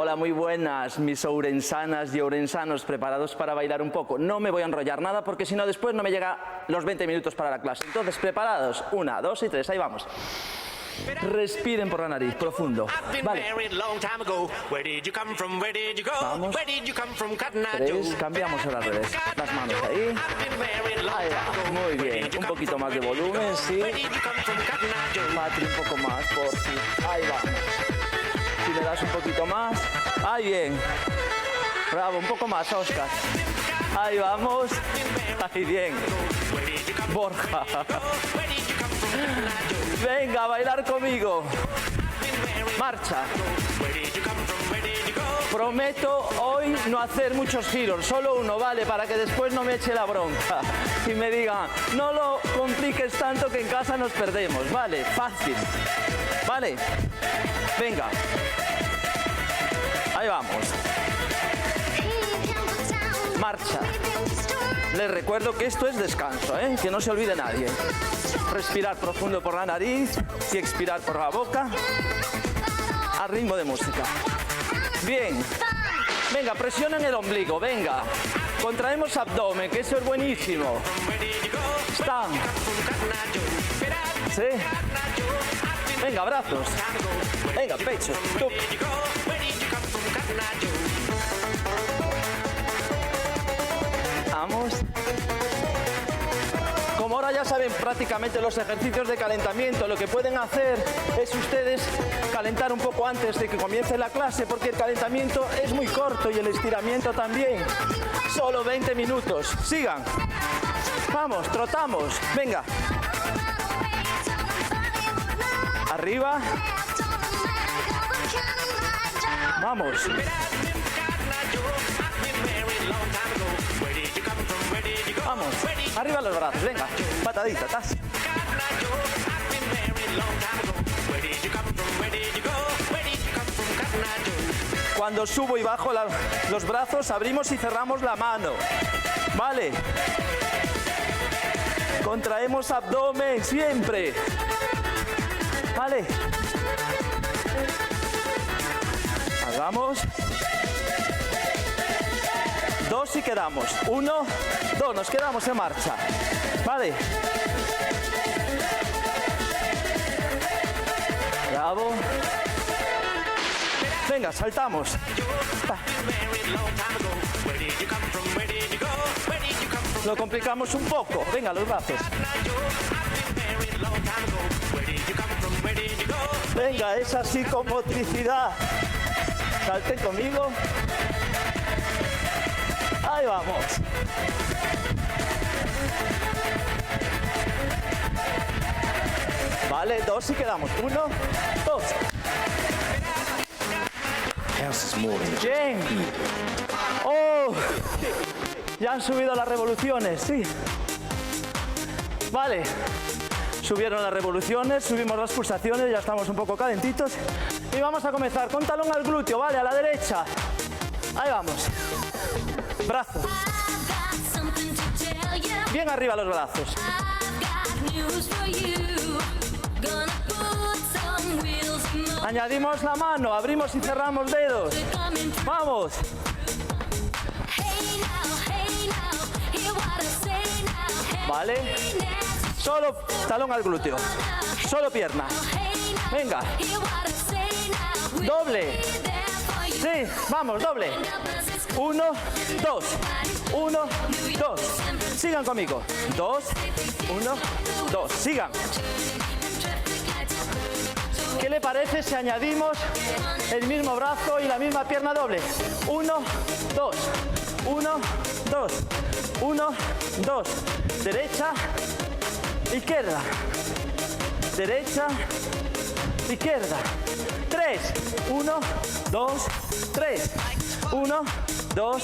Hola, muy buenas, mis ourensanas y ourensanos, preparados para bailar un poco. No me voy a enrollar nada porque si no después no me llega los 20 minutos para la clase. Entonces, preparados, 1, 2 y 3, ahí vamos. Respiren por la nariz, profundo. Vale. Vamos. 3, cambiamos ahora al revés. Las manos ahí. Ahí va, muy bien. Un poquito más de volumen, sí. Patri, un poco más, por si. Ahí va. Si le das un poquito más. Ahí bien. Bravo, un poco más, Oscar. Ahí vamos. Ahí bien. Borja. Venga, a bailar conmigo. Marcha. Prometo hoy no hacer muchos giros, solo uno, ¿vale? Para que después no me eche la bronca y me digan, no lo compliques tanto que en casa nos perdemos, ¿vale? Fácil, ¿vale? Venga. Ahí vamos. Marcha. Les recuerdo que esto es descanso, ¿eh? Que no se olvide nadie. Respirar profundo por la nariz y expirar por la boca al ritmo de música. Bien. Venga, presionen el ombligo, venga. Contraemos abdomen, que eso es buenísimo. Están. Sí. Venga, brazos. Venga, pecho. Tú. Vamos. Como ahora ya saben prácticamente los ejercicios de calentamiento, lo que pueden hacer es ustedes calentar un poco antes de que comience la clase, porque el calentamiento es muy corto y el estiramiento también. Solo 20 minutos. Sigan. Vamos, trotamos. Venga. Arriba. Vamos. Vamos, arriba los brazos, venga, patadita, tas. Cuando subo y bajo los brazos, abrimos y cerramos la mano, ¿vale? Contraemos abdomen siempre, ¿vale? Hagamos. 2 y quedamos. 1, 2, nos quedamos en marcha. Vale. Bravo. Venga, saltamos. Lo complicamos un poco. Venga, los brazos. Venga, es así con motricidad. Salten conmigo. Ahí vamos. Vale, 2 y quedamos. 1, 2. Bien. Oh, ya han subido las revoluciones, sí. Vale. Subieron las revoluciones, subimos las pulsaciones, ya estamos un poco calentitos. Y vamos a comenzar con talón al glúteo, vale, a la derecha. Ahí vamos. Brazo. Bien arriba los brazos. Añadimos la mano, abrimos y cerramos dedos. Vamos. Vale. Solo talón al glúteo. Solo pierna. Venga. Doble. Sí, vamos, doble. 1, 2. 1, 2. Sigan conmigo. 2, 1, 2. Sigan. ¿Qué le parece si añadimos el mismo brazo y la misma pierna doble? 1, 2. 1, 2. 1, 2. Derecha, izquierda. Derecha, izquierda. 3. 1, 2, 3. 1, 2,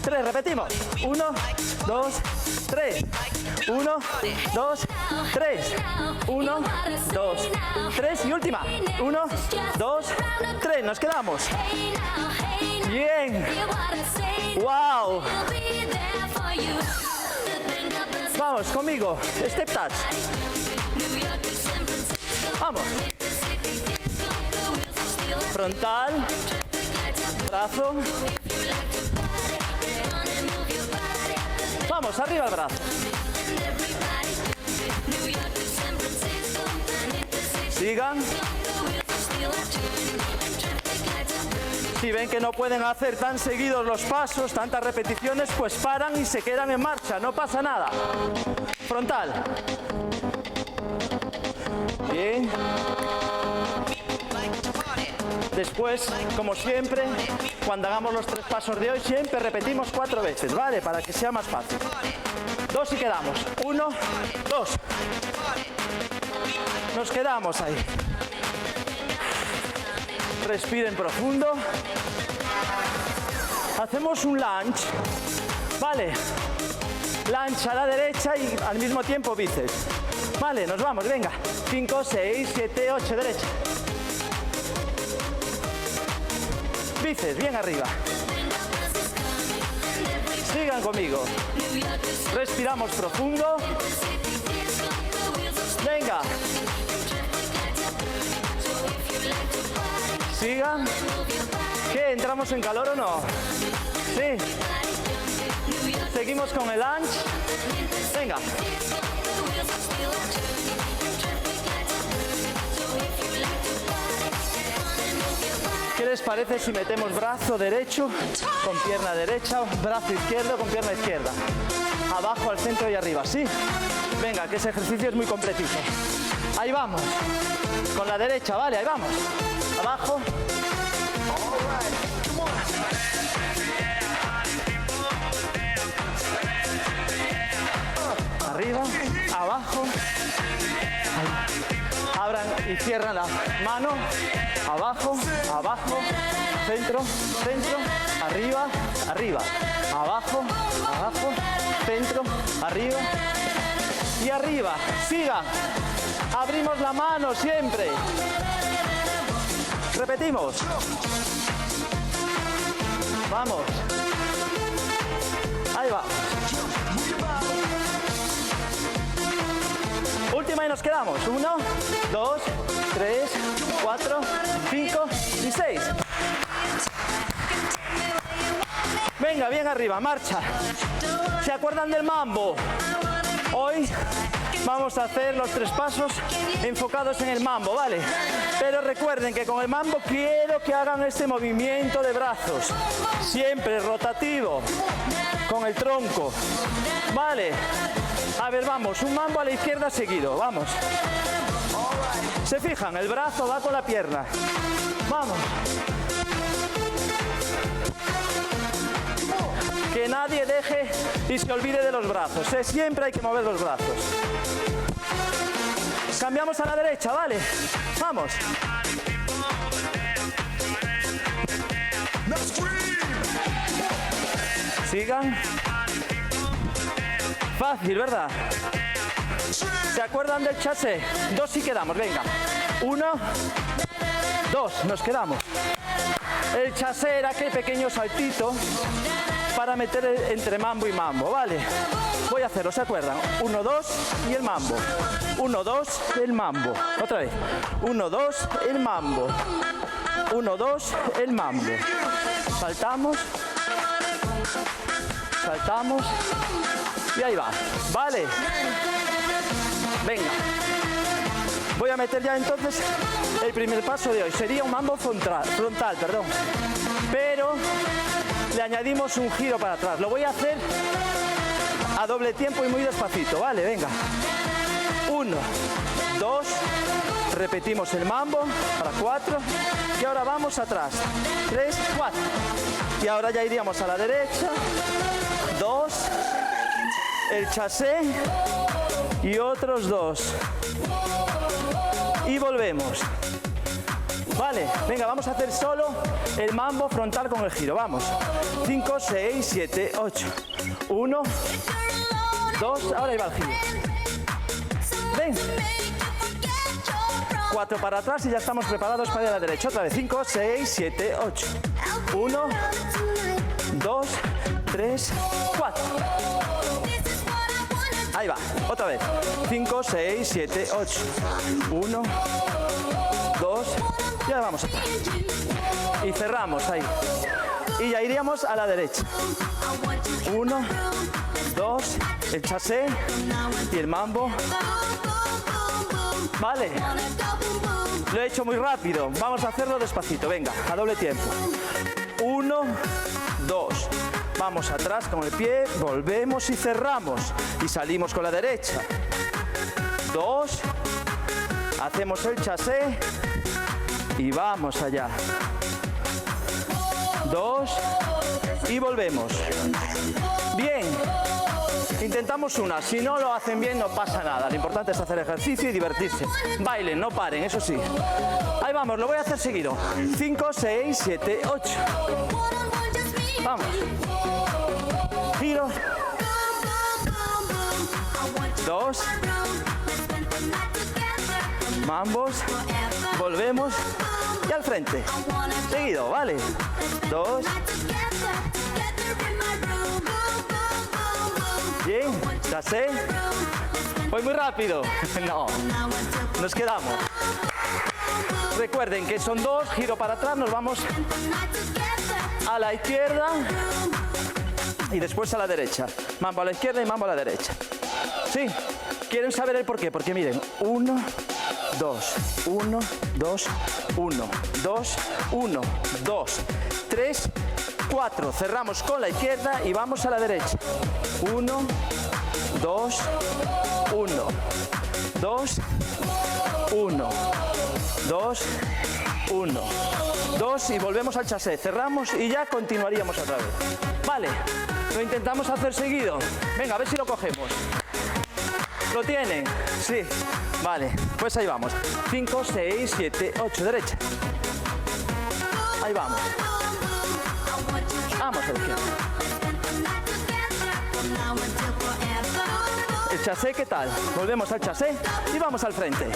3. Repetimos. 1, 2, 3. 1, 2, 3. 1, 2, 3. Y última. 1, 2, 3. Nos quedamos. Bien. Wow. Vamos conmigo. Step touch. Vamos. Frontal. brazo. Vamos, arriba el brazo. Sigan. Si ven que no pueden hacer tan seguidos los pasos, tantas repeticiones, pues paran y se quedan en marcha, no pasa nada. Frontal. Bien. Después, como siempre, cuando hagamos los 3 pasos de hoy, siempre repetimos 4 veces, ¿vale? Para que sea más fácil. 2 y quedamos. 1, 2. Nos quedamos ahí. Respiren profundo. Hacemos un lunge, ¿vale? Lunge a la derecha y al mismo tiempo bíceps. Vale, nos vamos, venga. 5, 6, 7, 8, derecha. Bíceps, bien arriba. Sigan conmigo. Respiramos profundo. Venga. Sigan. ¿Qué? ¿Entramos en calor o no? Sí. Seguimos con el lunge. Venga. ¿Qué les parece si metemos brazo derecho con pierna derecha, brazo izquierdo con pierna izquierda? Abajo, al centro y arriba, ¿sí? Venga, que ese ejercicio es muy completito. Ahí vamos. Con la derecha, vale, ahí vamos. Abajo. Arriba, abajo. Ahí. Abran y cierran la mano. Abajo, abajo, centro, centro, arriba, arriba. Abajo, abajo, centro, arriba y arriba. Sigan. Abrimos la mano siempre. Repetimos. Vamos. Ahí va. Última y nos quedamos. 1, 2, 3, 4, 5 y 6. Venga, bien arriba, marcha. ¿Se acuerdan del mambo? Hoy vamos a hacer los 3 pasos enfocados en el mambo, ¿vale? Pero recuerden que con el mambo quiero que hagan este movimiento de brazos. Siempre rotativo, con el tronco, ¿vale? A ver, vamos, un mambo a la izquierda seguido, vamos. ¿Se fijan? El brazo va con la pierna. Vamos. Que nadie deje y se olvide de los brazos, ¿eh? Siempre hay que mover los brazos. Cambiamos a la derecha, ¿vale? Vamos. Sigan. Fácil, ¿verdad? ¿Se acuerdan del chassé? 2 y quedamos, venga. 1, 2, nos quedamos. El chassé era aquel pequeño saltito para meter entre mambo y mambo, ¿vale? Voy a hacerlo, ¿se acuerdan? 1, 2 y el mambo. 1, 2, el mambo. Otra vez. 1, 2, el mambo. 1, 2, el mambo. Saltamos. Saltamos. Y ahí va. ¿Vale? Venga. Voy a meter ya entonces el primer paso de hoy. Sería un mambo frontal, perdón. Pero le añadimos un giro para atrás. Lo voy a hacer a doble tiempo y muy despacito, ¿vale? Venga. 1, 2, repetimos el mambo para 4 y ahora vamos atrás. 3, 4. Y ahora ya iríamos a la derecha. 2, el chassé y otros 2. Y volvemos. Vale, venga, vamos a hacer solo el mambo frontal con el giro. Vamos. 5, 6, 7, 8. 1, 2, ahora ahí va el giro. Ven. 4 para atrás y ya estamos preparados para ir a la derecha. Otra vez. 5, 6, 7, 8. 1, 2, 3, 4. Ahí va. Otra vez. 5, 6, 7, 8. 1, 2, Y ahora vamos atrás. Y cerramos ahí. Y ya iríamos a la derecha. 1, 2, el chassé y el mambo. Vale. Lo he hecho muy rápido. Vamos a hacerlo despacito. Venga, a doble tiempo. 1, 2. Vamos atrás con el pie, volvemos y cerramos. Y salimos con la derecha. 2. Hacemos el chassé y vamos allá. 2 y volvemos. Bien. Intentamos una. Si no lo hacen bien, no pasa nada. Lo importante es hacer ejercicio y divertirse. Bailen, no paren, eso sí. Ahí vamos, lo voy a hacer seguido. 5, 6, 7, 8. Vamos. Giro. 2. Mambos. Volvemos. Y al frente. Seguido, ¿vale? 2. Bien, chassé. Voy muy rápido. No, nos quedamos. Recuerden que son 2, giro para atrás, nos vamos a la izquierda y después a la derecha. Mambo a la izquierda y mambo a la derecha. ¿Sí? ¿Quieren saber el por qué? Porque miren, 1, 2, 1, 2, 1, 2, 1, 2, 3, 4. Cerramos con la izquierda y vamos a la derecha. 1, 2, 1, 2, 1, 2, 1, 2 y volvemos al chassé. Cerramos y ya continuaríamos otra vez. Vale, lo intentamos hacer seguido. Venga, a ver si lo cogemos. ¿Lo tienen? Sí. Vale, pues ahí vamos. 5, 6, 7, 8, derecha. Ahí vamos. Vamos a la izquierda. El chassé, ¿qué tal? Volvemos al chassé y vamos al frente.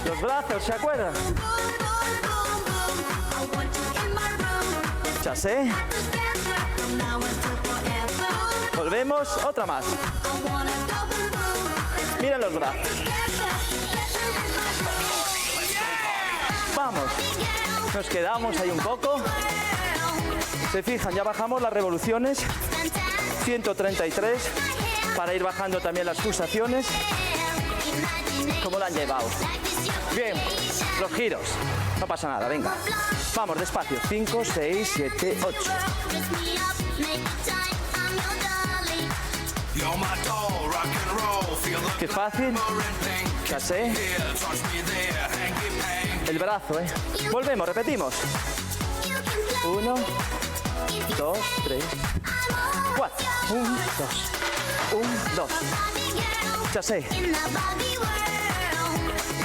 Los brazos, ¿se acuerdan? Chassé. Volvemos, otra más. Miren los brazos. Vamos. Nos quedamos ahí un poco. Se fijan, ya bajamos las revoluciones. 133. Para ir bajando también las pulsaciones. ¿Cómo la han llevado? Bien, los giros. No pasa nada, venga. Vamos, despacio. 5, 6, 7, 8. Qué fácil. Chassé. El brazo, ¿eh? Volvemos, repetimos. 1, 2, 3, 4. 1, 2. 1, 2. Chassé.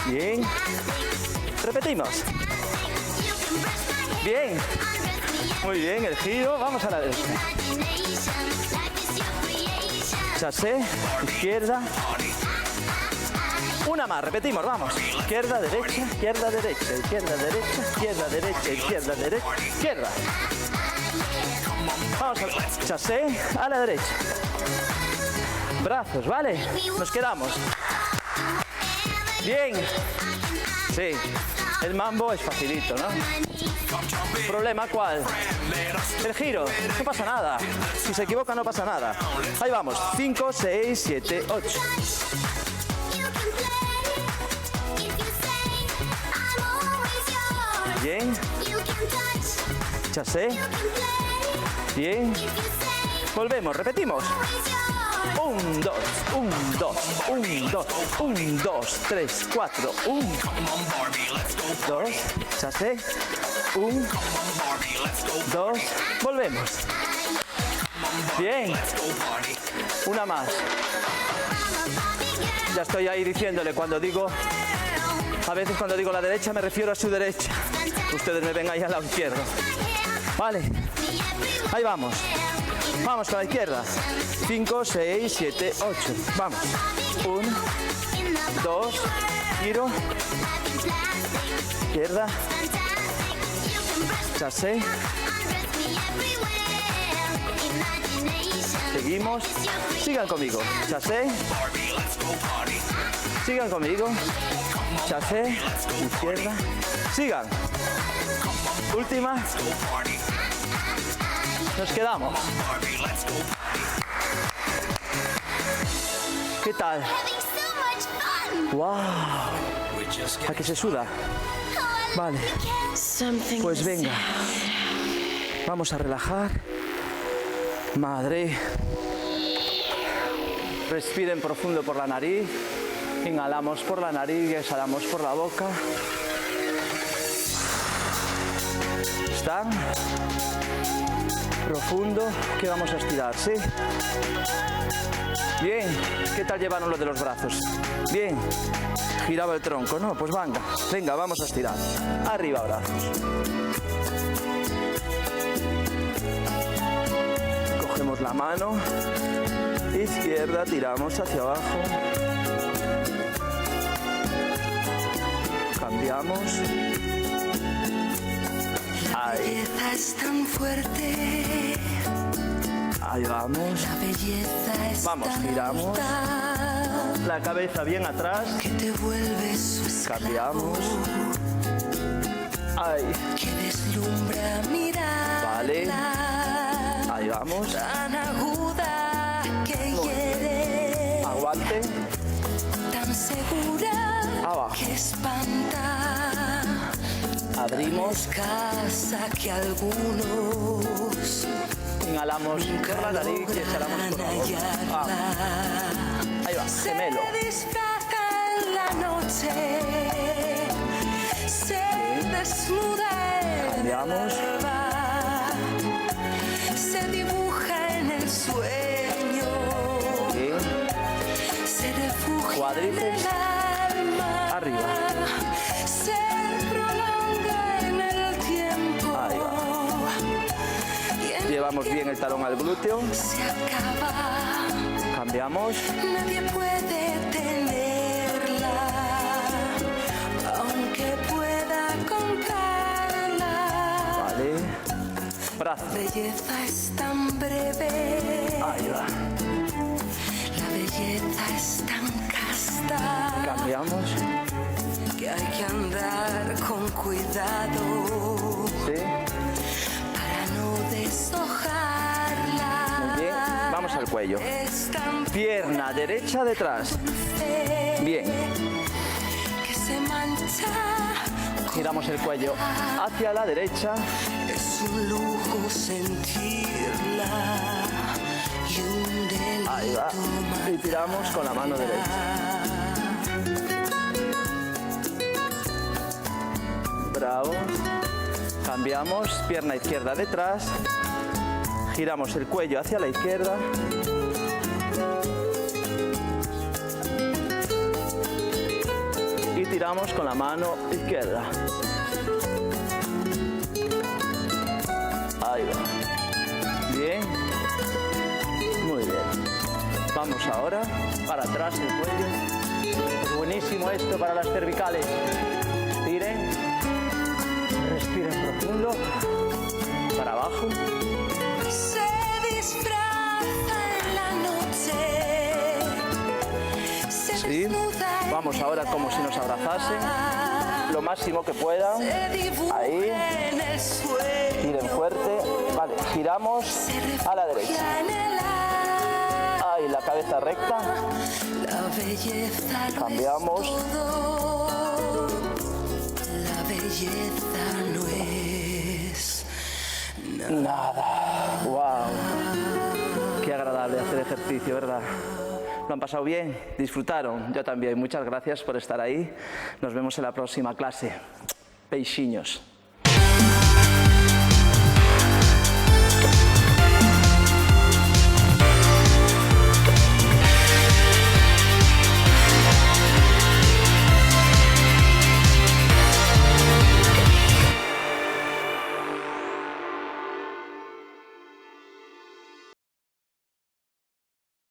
Bien. Repetimos. Bien. Muy bien, el giro. Vamos a la derecha. Chassé, izquierda. Una más, repetimos, vamos. Izquierda, derecha, izquierda, derecha, izquierda, derecha, izquierda, derecha, izquierda, derecha, izquierda. Vamos al chassé a la derecha. Brazos, ¿vale? Nos quedamos. Bien. Sí. El mambo es facilito, ¿no? ¿Problema cuál? El giro. No pasa nada. Si se equivoca no pasa nada. Ahí vamos. 5, 6, 7, 8. Bien. Chassé. Bien. Volvemos, repetimos. 1, 2, 1, 2, 1, 2, 1, 2, 3, 4, 1, 2, chassé, 1, 2, volvemos. Bien. Una más. Ya estoy ahí diciéndole cuando digo, a veces cuando digo la derecha me refiero a su derecha. Ustedes me ven ahí al lado izquierdo. Vale. Ahí vamos. Vamos con la izquierda. 5, 6, 7, 8. Vamos. 1, 2, giro. Izquierda. Chassé. Seguimos. Sigan conmigo. Chassé. Sigan conmigo. Chassé. Izquierda. Sigan. Última. Nos quedamos. ¿Qué tal? ¡Wow! ¿A que se suda? Vale. Pues venga. Vamos a relajar. Madre. Respiren profundo por la nariz. Inhalamos por la nariz y exhalamos por la boca. ¿Están? Profundo. ¿Qué vamos a estirar? ¿Sí? Bien. ¿Qué tal llevaron lo de los brazos? Bien. Giraba el tronco, ¿no? Pues venga. Venga, vamos a estirar. Arriba, brazos. Cogemos la mano izquierda, tiramos hacia abajo. Cambiamos. Ahí. La belleza es tan fuerte. Ahí vamos. La belleza es Vamos, tan giramos. alta, La cabeza bien atrás. que te vuelves su esclavo. Cambiamos. Ahí. Que deslumbra mirarla. Vale. Ahí vamos. Tan aguda que hiere. Aguante. Tan segura Abajo. que espanta. Abrimos. Casa que algunos Inhalamos por la nariz y exhalamos por la boca. Ahí va, gemelo. Se disfraza en la noche, se desnuda en Cambiamos. el alba, se dibuja en el sueño, Bien. se refugia Cuádriceps. en el alma, Arriba. se prolonga en el tiempo. Ahí va. Y en Llevamos bien el talón al glúteo. se acaba. Cambiamos. Nadie puede tenerla, aunque pueda comprarla. Vale. Brazo. La belleza es tan breve, Ahí va. la belleza es tan casta, Cambiamos. que hay que andar con cuidado Sí. para no deshojarla. Muy bien. Vamos al cuello. Es tan Pierna derecha detrás. dulce Bien. que se mancha. Giramos el cuello hacia la derecha. Es un lujo sentirla y un delito. Ahí va. Y tiramos con la mano derecha. Bravo. Cambiamos. Pierna izquierda detrás. Giramos el cuello hacia la izquierda. Y tiramos con la mano izquierda. Ahí va. Bien. Muy bien. Vamos ahora para atrás el cuello. Es buenísimo esto para las cervicales. Estiren. Respiren profundo. Para abajo. Se disfraza en la noche. Se Sí. desnuda en Vamos ahora como si nos abrazasen. Lo máximo que puedan. se dibuja Ahí. en el sueño. Tiren fuerte. Vale, giramos a la derecha. En el alma. Ahí, la cabeza recta. La belleza lo Cambiamos. es todo. La belleza no es Nada. Wow. Qué agradable hacer ejercicio, ¿verdad? ¿Lo han pasado bien? ¿Disfrutaron? Yo también. Muchas gracias por estar ahí. Nos vemos en la próxima clase. Peixiños.